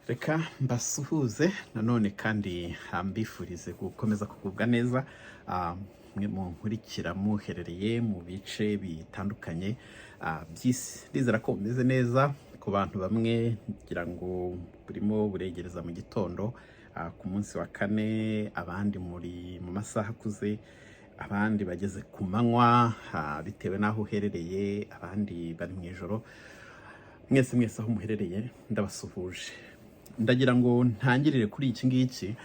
Reka mbasuhuze nanone kandi mbifurize gukomeza kugubwa neza. Mwe mu nkurikira muherereye mu bice bitandukanye by'isi, ndizera ko bumeze neza. Ku bantu bamwe ngira ngo burimo buregereza mu gitondo ku munsi wa kane, abandi muri mu masaha akuze, abandi bageze ku manywa bitewe n'aho uherereye, abandi bari mu ijoro. Mwese aho muherereye ndabasuhuje. Ndagira ngo ntangirire kuri iki ngiki.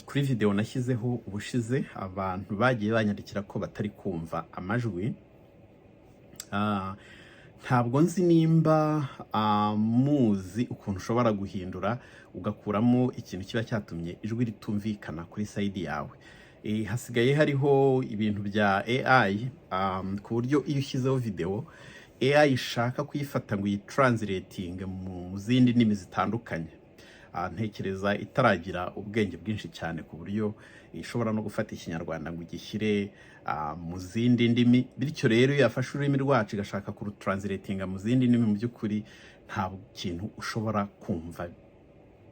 Kuri video nashyizeho ubushize, abantu bagiye banyandikira ko batari kumva amajwi. Ntabwo nzi nimba muzi ukuntu ushobora guhindura ugakuramo ikintu kiba cyatumye ijwi ritumvikana kuri side yawe. Hasigaye hariho ibintu bya AI, ku buryo iyo ushyizeho video AI ishaka kuyifata ngo yitranslating mu zindi ndimi zitandukanye. Ntekereza itaragira ubwenge bwinshi cyane ku buryo ishobora no gufata ikinyarwanda ngo igishyire mu zindi ndimi. Bityo rero yafashe ururimi rwacu igashaka kurutranslatinga mu zindi ndimi, mu by'ukuri nta kintu ushobora kumva,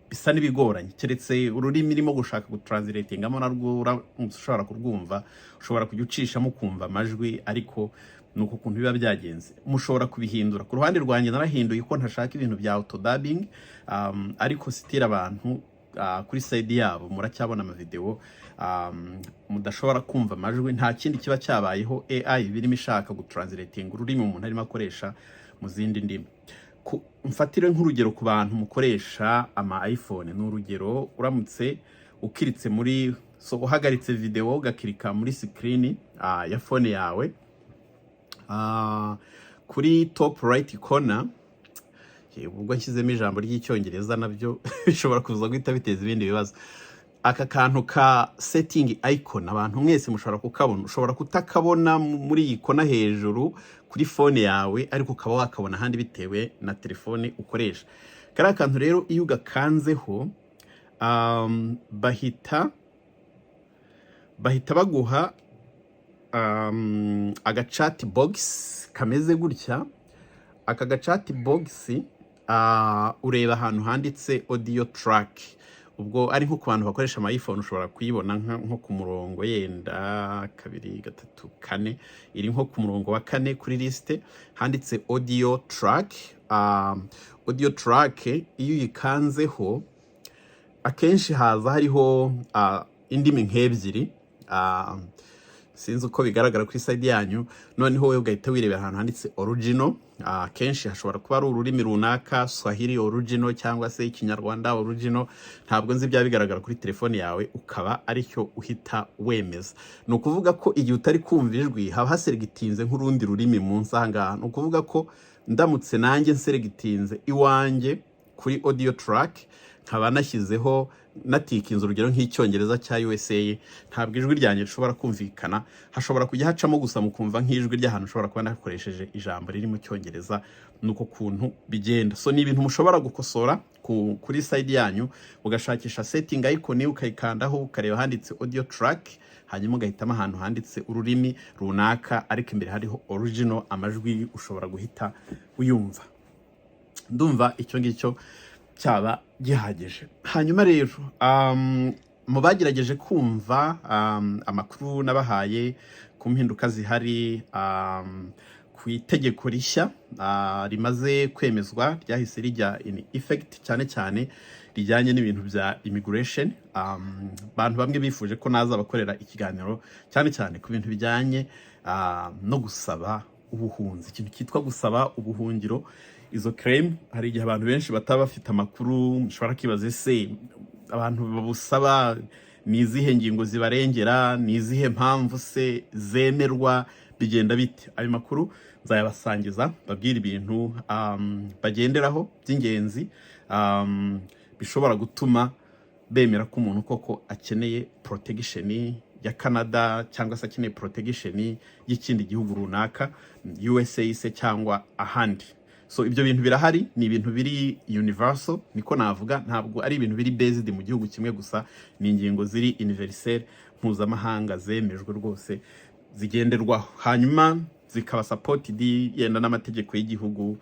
bisa n'ibigoranye. Keretse ururimi irimo gushaka gutranslatingamo narwo ushobora kurwumva, ushobora kujya ucishamo kumva amajwi, ariko nuko kuntu biba byagenze. Mushobora kubihindura. Ku ruhande rwanjye narahinduye ko ntashaka ibintu bya auto dubbing, ariko sitira abantu kuri side yabo muracyabona amavideo mudashobora kumva amajwi. Nta kindi kiba cyabayeho, AI birimo ishaka gutranslating ururimi umuntu arimo akoresha mu zindi ndimi. Mfatire nk'urugero ku bantu mukoresha ama iPhone. N'urugero, uramutse ukiritse muri uhagaritse video ugakirika muri screen ya phone yawe, kuri top right corner, ubwo nshyizemo ijambo ry'icyongereza nabyo bishobora kuza guhita biteza ibindi bibazo. Aka kantu ka setting icon, abantu mwese mushobora kukabona. Ushobora kutakabona muri iyi kona hejuru kuri phone yawe, ariko ukaba wakabona ahandi bitewe na telefone ukoresha. Kariya kantu rero iyo ugakanzeho, bahita baguha agachat box kameze gutya. Aka gachat box ureba ahantu handitse audio track. Ubwo ari nko ku bantu bakoresha ama iPhone ushobora kuyibona nko ku murongo yenda 2 3 4, iri nko ku murongo wa 4 kuri liste handitse audio track. Audio track iyo uyikanzeho akenshi haza hariho indimi nk'ebyiri. Sinzi uko bigaragara kuri side yanyu. Noneho wowe ugahita wirebera ahantu handitse original. Kenshi hashobora kuba ari ururimi runaka, Swahili original cyangwa se Ikinyarwanda original. Ntabwo nzi byaba bigaragara kuri telefone yawe, ukaba aricyo uhita wemeza. Ni ukuvuga ko igihe utari kumva ijwi haba haselegitinze nk'urundi rurimi munsi aha ngaha. Ni ukuvuga ko ndamutse nanjye nselegitinze iwanjye kuri audio track, nkaba nashyizeho natikinze urugero nk'icyongereza cya USA, ntabwo ijwi ryanjye rishobora kumvikana. Hashobora kujya hacamo gusa mukumva nk'ijwi ry'ahantu ushobora kuba nakoresheje ijambo riri mu cyongereza. Nuko kuntu bigenda. So ni ibintu mushobora gukosora kuri side yanyu, ugashakisha setting icon, ukayikandaho ukareba handitse audio track, hanyuma ugahitamo ahantu handitse ururimi runaka, ariko imbere hariho original, amajwi ushobora guhita uyumva. Ndumva icyo ngicyo cyaba gihagije. Hanyuma rero mu bagerageje kumva amakuru nabahaye ku mpinduka zihari ku itegeko rishya rimaze kwemezwa, ryahise rijya in effect, cyane cyane rijyanye n'ibintu bya immigration. Abantu bamwe bifuje ko naza bakorera ikiganiro cyane cyane ku bintu bijyanye no gusaba ubuhunzi, ikintu cyitwa gusaba ubuhungiro. Izo claim hari igihe abantu benshi bataba bafite amakuru. Mushobora kibaza ese abantu babusaba ni izihe ngingo zibarengera, ni izihe mpamvu se zemerwa, bigenda bite? Ayo makuru nzayabasangiza, babwira ibintu bagenderaho by'ingenzi bishobora gutuma bemera ko umuntu koko akeneye protection ya Canada cyangwa se akeneye protection y'ikindi gihugu runaka, USA se cyangwa ahandi. So ibyo bintu birahari, ni ibintu biri universal, niko navuga. Ntabwo ari ibintu biri based mu gihugu kimwe gusa, ni ingingo ziri universal, mpuzamahanga, zemejwe rwose, zigenderwaho, hanyuma zikaba supported yenda n'amategeko y'igihugu.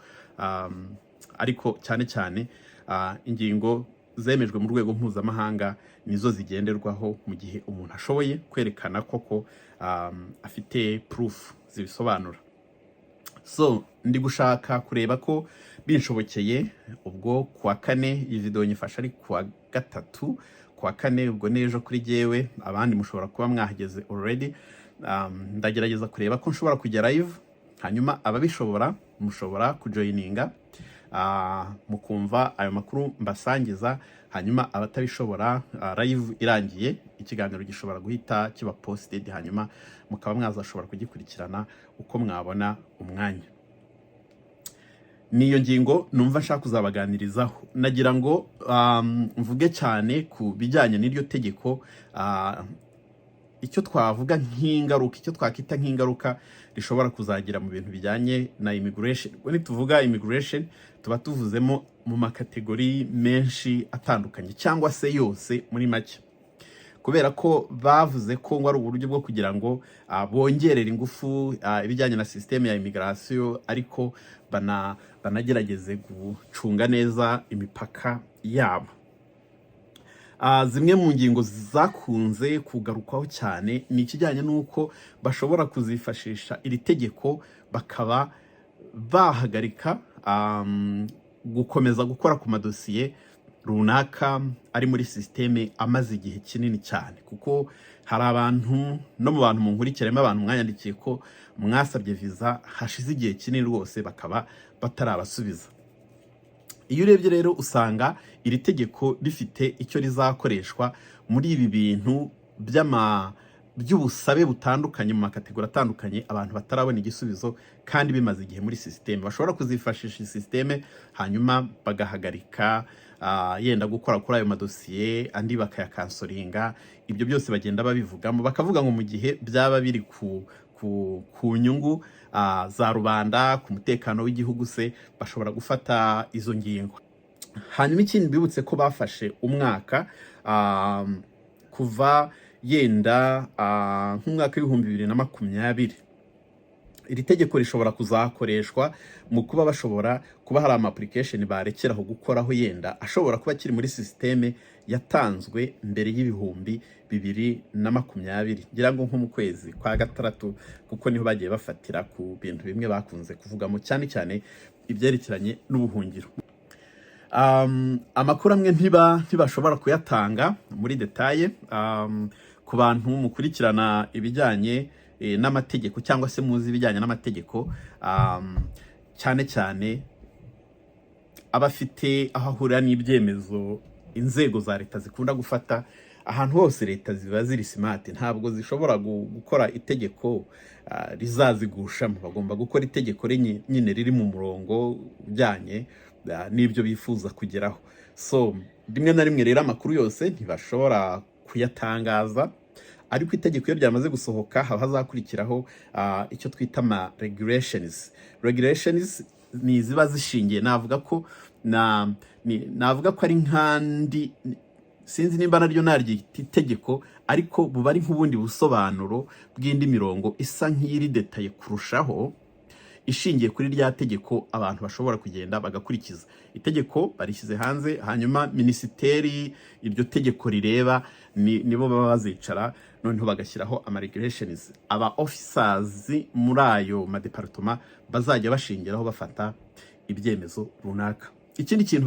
Ariko cyane cyane ingingo zemejwe mu rwego mpuzamahanga nizo zigenderwaho mu gihe umuntu ashoboye kwerekana koko afite proof zibisobanura. So ndi gushaka kureba ko binshobokeye ubwo kuwa kane, iyi video nyifasha ari kuwa gatatu, kuwa kane ubwo nejo kuri jyewe, abandi mushobora kuba mwahageze already. Ndagerageza kureba ko nshobora kujya live, hanyuma ababishobora mushobora kujoininga mukumva ayo makuru mbasangiza, hanyuma abatabishobora live irangiye ikiganiro gishobora guhita kiba posted, hanyuma mukaba mwazashobora kugikurikirana uko mwabona umwanya. Niyo ngingo numva nshaka kuzabaganirizaho. Nagira ngo mvuge cyane ku bijyanye n'iryo tegeko, icyo twavuga nk'ingaruka, icyo twakita nk'ingaruka rishobora kuzagira mu bintu bijyanye na immigration. When tuvuga immigration tuba tuvuzemo mu makategori menshi atandukanye cyangwa se yose muri make, kubera ko bavuze ko ngo ari uburyo bwo kugira ngo bongerere ingufu ibijyanye na systeme ya immigration, ariko banagerageze gucunga neza imipaka yabo. Zimwe mu ngingo zakunze kugarukwaho cyane ni ikijyanye n'uko bashobora kuzifashisha iri tegeko bakaba bahagarika gukomeza gukora ku madosiye runaka ari muri systeme amaze igihe kinini cyane, kuko hari abantu no mu bantu munkurikiramo abantu mwanyandikiye ko mwasabye visa hashize igihe kinini rwose bakaba batarabasubiza. Iyo urebye rero usanga iri tegeko rifite icyo rizakoreshwa muri ibi bintu by'ubusabe butandukanye mu makategori atandukanye, abantu batarabona igisubizo kandi bimaze igihe muri systeme. Bashobora kuzifashisha systeme hanyuma bagahagarika yenda gukora kuri ayo madosiye, andi bakayakansoringa. Ibyo byose bagenda babivugamo, bakavuga ngo mu gihe byaba biri ku nyungu za rubanda, ku mutekano w'igihugu se, bashobora gufata izo ngingo. Hanyuma ikindi bibutse ko bafashe umwaka kuva yenda nk'umwaka w'2020. Iri tegeko rishobora kuzakoreshwa mu kuba bashobora kuba hari ama application barekeraho gukoraho yenda ashobora kuba kiri muri systeme yatanzwe mbere y'2020, ngira ngo nko mu kwezi kwa gatandatu, kuko niho bagiye bafatira ku bintu bimwe bakunze kuvugamo cyane cyane ibyerekeranye n'ubuhungiro. Amakuru amwe ntibashobora kuyatanga muri detaye ku bantu mukurikirana ibijyanye n'amategeko cyangwa se muzi ibijyanye n'amategeko, cyane cyane abafite aho ahurira n'ibyemezo inzego za leta zikunda gufata. Ahantu hose leta ziba ziri smart, ntabwo zishobora gukora itegeko rizazigushamo. Bagomba gukora itegeko nyine riri mu murongo ujyanye n'ibyo bifuza kugeraho. So rimwe na rimwe rero amakuru yose ntibashobora kuyatangaza, ariko itegeko iyo ryamaze gusohoka haba hazakurikiraho icyo twita ama regulations. Regulations ni ziba zishingiye, navuga ko ari nkandi, sinzi nimba naryo naryita itegeko, ariko buba ari nk'ubundi busobanuro bw'indi mirongo isa nk'iri detaye kurushaho, ishingiye kuri rya tegeko abantu bashobora kugenda bagakurikiza. Itegeko barishyize hanze, hanyuma minisiteri iryo tegeko rireba nibo baba bazicara noneho bagashyiraho ama regulations. Aba officers muri ayo madepartement bazajya bashingiraho bafata ibyemezo runaka. Ikindi kintu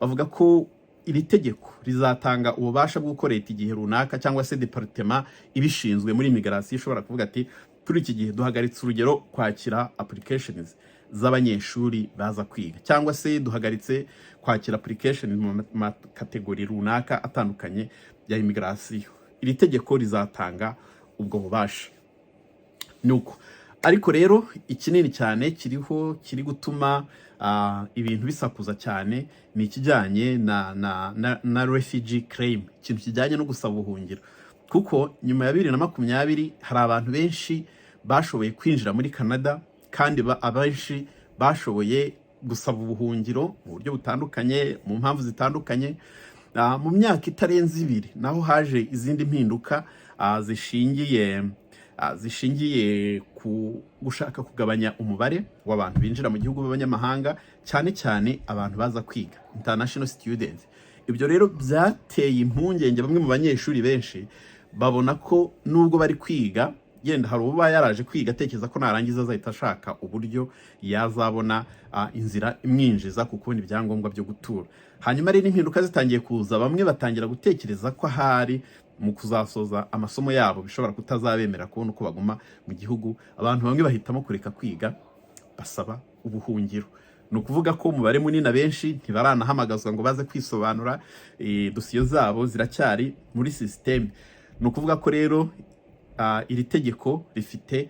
bavuga ko iri tegeko rizatanga ububasha bwo gukorera igihe runaka, cyangwa se departement ibishinzwe muri immigration ishobora kuvuga ati kuri iki gihe duhagaritse urugero kwakira applications z'abanyeshuri baza kwiga, cyangwa se duhagaritse kwakira applications mu makategori runaka atandukanye ya immigration. Iri tegeko rizatanga ubwo bubasha. Nuko ariko rero ikinini cyane kiri gutuma ibintu bisakuza cyane ni ikijyanye na refugee claim, ikintu kijyanye no gusaba ubuhungiro. Kuko nyuma ya 2020 hari abantu benshi bashoboye kwinjira muri Canada, kandi abenshi bashoboye gusaba ubuhungiro mu buryo butandukanye, mu mpamvu zitandukanye. Mu myaka itarenze 2 naho haje izindi mpinduka zishingiye zishingiye ku gushaka kugabanya umubare w'abantu binjira mu gihugu b'abanyamahanga, cyane cyane abantu baza kwiga, international students. Ibyo rero byateye impungenge bamwe mu banyeshuri benshi, babona ko nubwo bari kwiga, yenda hari uba yaraje kwiga atekereza ko narangiza azahita ashaka uburyo yazabona inzira imwinjiza ku kubona ibyangombwa byo gutura. Hanyuma rero impinduka zitangiye kuza, bamwe batangira gutekereza ko ahari mu kuzasoza amasomo yabo bishobora kutazabemera kubona uko baguma mu gihugu. Abantu bamwe bahitamo kureka kwiga, basaba ubuhungiro. Ni ukuvuga ko umubare munini abenshi ntibaranahamagazwa ngo baze kwisobanura, dosiye zabo ziracyari muri sisiteme. Ni ukuvuga ko rero iri tegeko rifite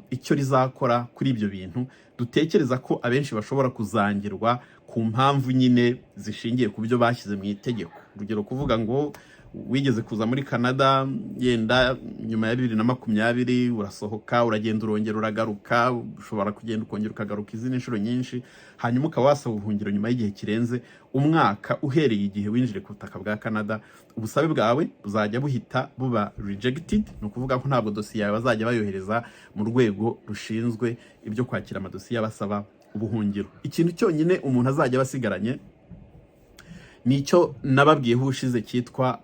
icyo rizakora kuri ibyo bintu. Dutekereza ko abenshi bashobora kuzangirwa ku mpamvu nyine zishingiye ku byo bashyize mu itegeko. Urugero kuvuga ngo wigeze kuza muri Canada yenda nyuma ya 2020, urasohoka uragenda urongera uragaruka, ushobora kugenda ukongera ukagaruka izindi nshuro nyinshi, hanyuma ukaba wasaba ubuhungiro nyuma y'igihe kirenze umwaka uhereye igihe winjire ku butaka bwa Canada, ubusabe bwawe buzajya buhita buba rejected. Ni ukuvuga ko ntabwo dosiye yawe bazajya bayohereza mu rwego rushinzwe ibyo kwakira amadosiye y'abasaba ubuhungiro. Ikintu cyonyine umuntu azajya basigaranye nicyo nababwiyeho ushize cyitwa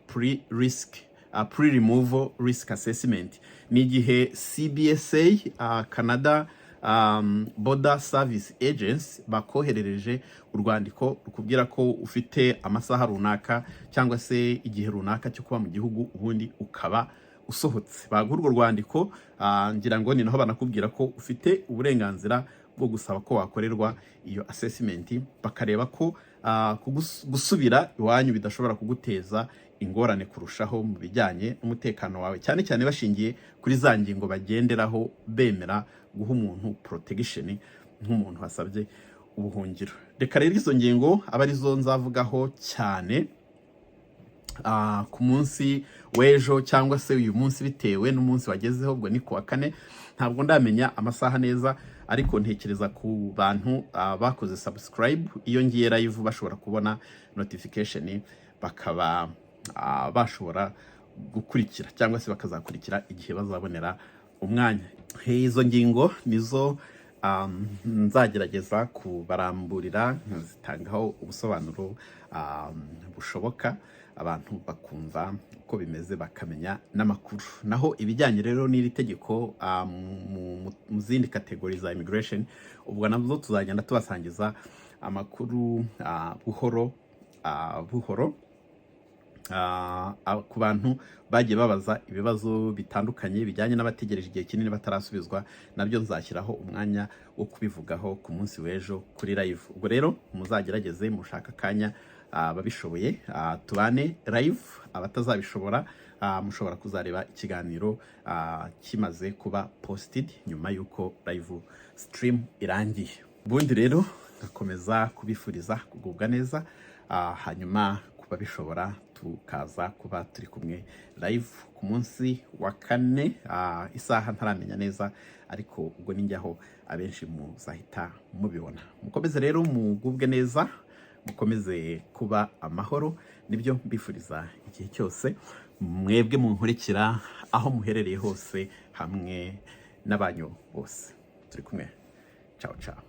pre-removal risk assessment. Ni igihe CBSA, Canada Border Service Agency, bakoherereje urwandiko rukubwira ko ufite amasaha runaka cyangwa se igihe runaka cyo kuba mu gihugu, ubundi ukaba usohotse. Baguha urwo rwandiko, ngira ngo ni naho banakubwira ko ufite uburenganzira bwo gusaba ko wakorerwa iyo assessment, bakareba ko gusubira iwanyu bidashobora kuguteza ingorane kurushaho mu bijyanye n'umutekano wawe, cyane cyane bashingiye kuri za ngingo bagenderaho bemera guha umuntu protection nk'umuntu wasabye ubuhungiro. Reka rero izo ngingo aba arizo nzavugaho cyane ku munsi w'ejo cyangwa se uyu munsi, bitewe n'umunsi wagezeho. Ubwo ni kuwa kane, ntabwo ndamenya amasaha neza, ariko ntekereza ku bantu bakoze subscribe, iyo ngiye live bashobora kubona notification, bakaba bashobora gukurikira cyangwa se bakazakurikira igihe bazabonera umwanya. Izo ngingo nizo nzagerageza kubaramburira, nkazitangaho ubusobanuro bushoboka, abantu bakumva uko bimeze, bakamenya n'amakuru. Naho ibijyanye rero n'iri tegeko mu zindi kategori za immigration, ubwo nabwo tuzagenda tubasangiza amakuru buhoro buhoro ku bantu bagiye babaza ibibazo bitandukanye bijyanye n'abategereje igihe kinini batarasubizwa. Nabyo nzashyiraho umwanya wo kubivugaho ku munsi w'ejo kuri live. Ubwo rero muzagerageze mushaka akanya, babishoboye tubane live. Abatazabishobora mushobora kuzareba ikiganiro kimaze kuba posted nyuma y'uko live stream irangiye. Ubundi rero ngakomeza kubifuriza kugubwa neza, hanyuma babishobora tukaza kuba turi kumwe live ku munsi wa kane, isaha ntaramenya neza, ariko ubwo ninjyaho abenshi muzahita mubibona. Mukomeze rero mugubwe neza, mukomeze kuba amahoro, nibyo mbifuriza igihe cyose. Mwebwe munkurikira aho muherereye hose, hamwe n'abanyu bose, turi kumwe. Ciao ciao.